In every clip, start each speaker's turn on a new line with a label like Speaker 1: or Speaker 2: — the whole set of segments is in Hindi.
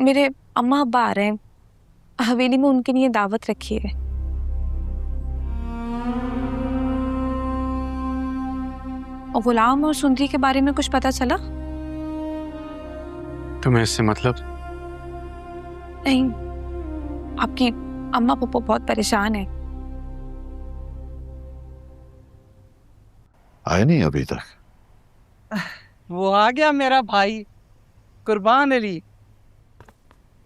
Speaker 1: मेरे अम्मा अब्बा आ रहे हैं, हवेली में उनके लिए दावत रखी है। और गुलाम और सुंदरी के बारे में कुछ पता चला?
Speaker 2: तुम्हें इससे मतलब?
Speaker 1: नहीं, आपकी अम्मा पप्पो बहुत परेशान है।
Speaker 3: आए नहीं अभी तक?
Speaker 4: वो आ गया मेरा भाई कुर्बान अली।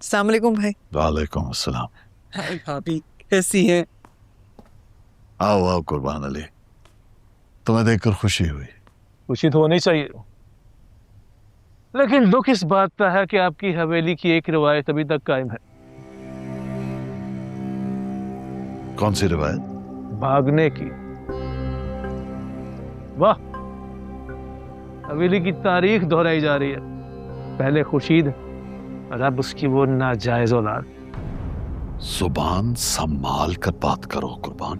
Speaker 5: अस्सलाम वालेकुम भाई।
Speaker 3: वालेकुम अस्सलाम।
Speaker 4: भाभी कैसी हैं?
Speaker 3: आओ आओ कुर्बान अली, तुम्हें देखकर खुशी हुई।
Speaker 6: खुशी तो होनी चाहिए, लेकिन दुख इस बात का है कि आपकी हवेली की एक रिवायत अभी तक कायम है।
Speaker 3: कौन सी रिवायत?
Speaker 6: भागने की। वाह, हवेली की तारीख दोहराई जा रही है। पहले खुर्शीद और अब उसकी वो नाजायज औलाद।
Speaker 3: जुबान संभाल कर बात करो कुर्बान।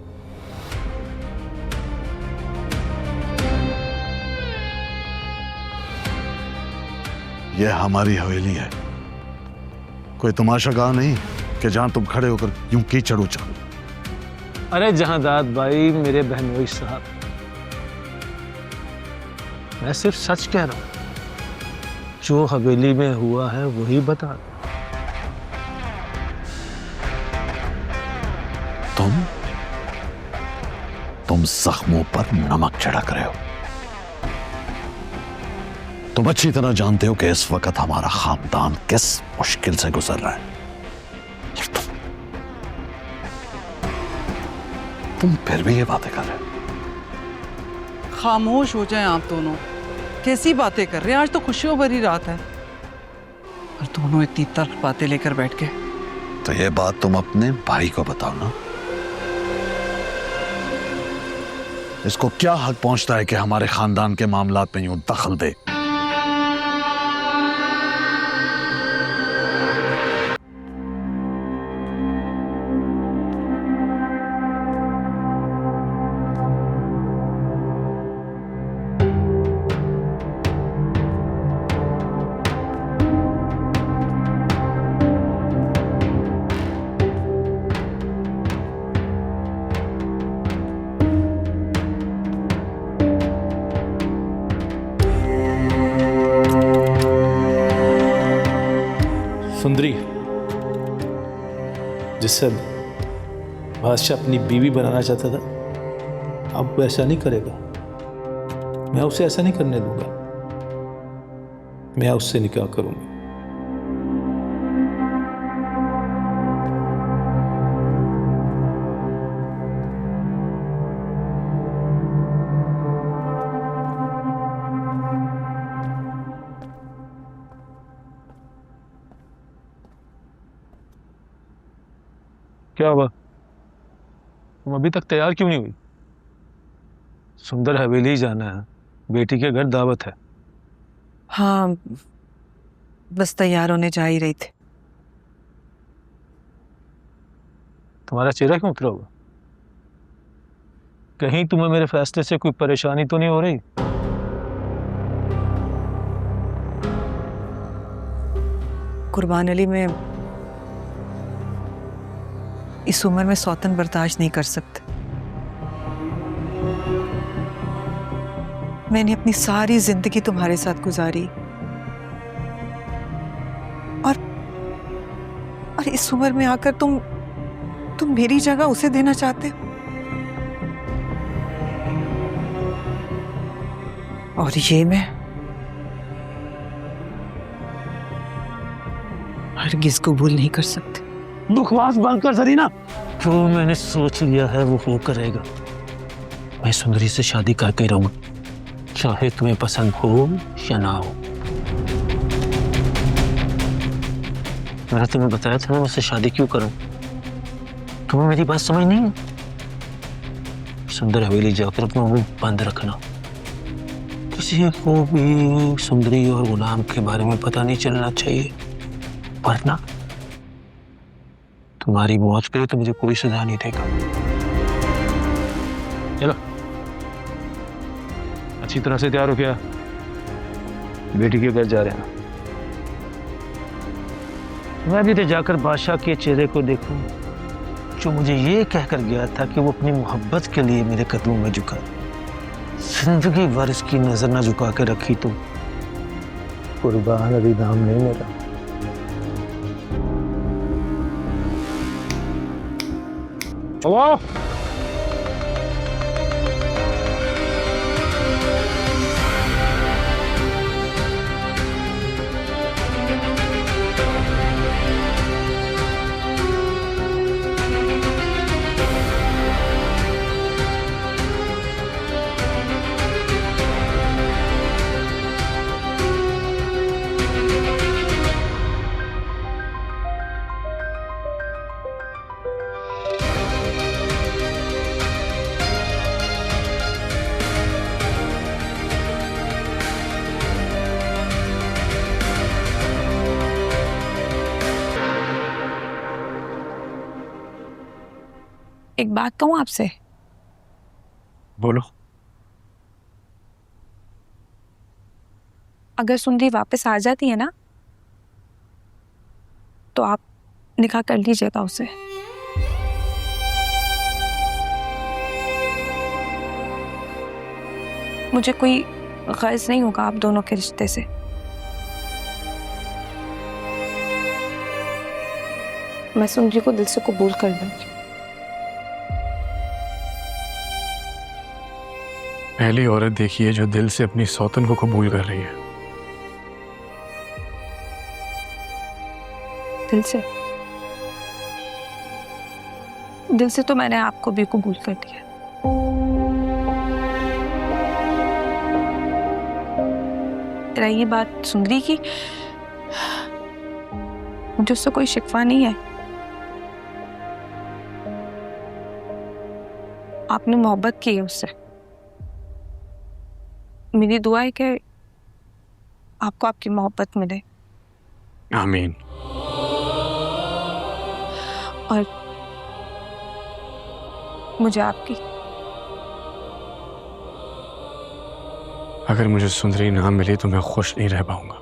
Speaker 3: यह हमारी हवेली है, कोई तमाशागाह नहीं कि जहां तुम खड़े होकर यूं कीचड़ उछालो।
Speaker 6: अरे जहांदाद भाई, मेरे बहनोई साहब, मैं सिर्फ सच कह रहा हूं। जो हवेली में हुआ है वही बता।
Speaker 3: तुम जख्मों पर नमक छिड़क रहे हो। तुम अच्छी तरह जानते हो कि इस वक्त हमारा खानदान किस मुश्किल से गुजर रहा है। और तुम फिर भी ये बातें कर रहे हो।
Speaker 4: खामोश हो जाएं आप दोनों। कैसी बातें कर रहे हैं? आज तो खुशियों भरी रात है और दोनों इतनी तल्ख बातें लेकर बैठ गए।
Speaker 3: तो ये बात तुम अपने भाई को बताओ ना। इसको क्या हक पहुंचता है कि हमारे खानदान के मामलात में यूं दखल दे?
Speaker 6: सुंदरी, जिससे बादशाह अपनी बीवी बनाना चाहता था, अब वो ऐसा नहीं करेगा। मैं उसे ऐसा नहीं करने दूंगा। मैं उससे निकाह करूंगा। क्या हुआ? तुम अभी तक तैयार क्यों नहीं हुई? सुंदर हवेली जाना है, बेटी के घर दावत है।
Speaker 5: हाँ, बस तैयार होने जा ही रही थी।
Speaker 6: तुम्हारा चेहरा क्यों उतरा हुआ? कहीं तुम्हें मेरे फैसले से कोई परेशानी तो नहीं हो रही?
Speaker 5: कुर्बान अली, में इस उम्र में सौतन बर्दाश्त नहीं कर सकते। मैंने अपनी सारी जिंदगी तुम्हारे साथ गुजारी और इस उम्र में आकर तुम मेरी जगह उसे देना चाहते हो। और ये मैं हरगिज़ कबूल नहीं कर सकती।
Speaker 6: बकवास बंद कर सरीना। जो मैंने सोच लिया है वो करेगा। मैं सुंदरी से शादी करके रहूंगा, चाहे तुम्हें पसंद हो या ना हो। मैंने तुम्हें बताया था मैं उससे शादी क्यों करूं। तुम्हें मेरी बात समझ नहीं है? सुंदर हवेली जाकर अपना मुंह बंद रखना। किसी को भी सुंदरी और गुलाम के बारे में पता नहीं चलना चाहिए, वरना तुम्हारी मौत पे तो मुझे कोई सजा नहीं देगा। चलो, अच्छी तरह से तैयार हो गया, बेटी के घर जा रहे हैं। मैं भी तो जाकर बादशाह के चेहरे को देखूं, जो मुझे ये कहकर गया था कि वो अपनी मोहब्बत के लिए मेरे कदमों में झुका। जिंदगी भर इसकी नजर ना झुका के रखी तो कुर्बान अली नाम नहीं मेरा। हेलो,
Speaker 1: एक बात कहूँ आपसे?
Speaker 2: बोलो।
Speaker 1: अगर सुंदरी वापस आ जाती है ना, तो आप निकाह कर लीजिएगा उसे। मुझे कोई गर्ज नहीं होगा आप दोनों के रिश्ते से। मैं सुंदरी को दिल से कबूल कर लूंगी।
Speaker 2: पहली औरत देखी है जो दिल से अपनी सौतन को कबूल कर रही है।
Speaker 1: दिल से तो मैंने आपको भी कबूल कर दिया। रही बात सुंदरी की, मुझे उससे कोई शिकवा नहीं है। आपने मोहब्बत की है उससे। मेरी दुआ है कि आपको आपकी मोहब्बत मिले।
Speaker 2: आमीन।
Speaker 1: और मुझे आपकी।
Speaker 2: अगर मुझे सुंदरी ना मिली तो मैं खुश नहीं रह पाऊंगा।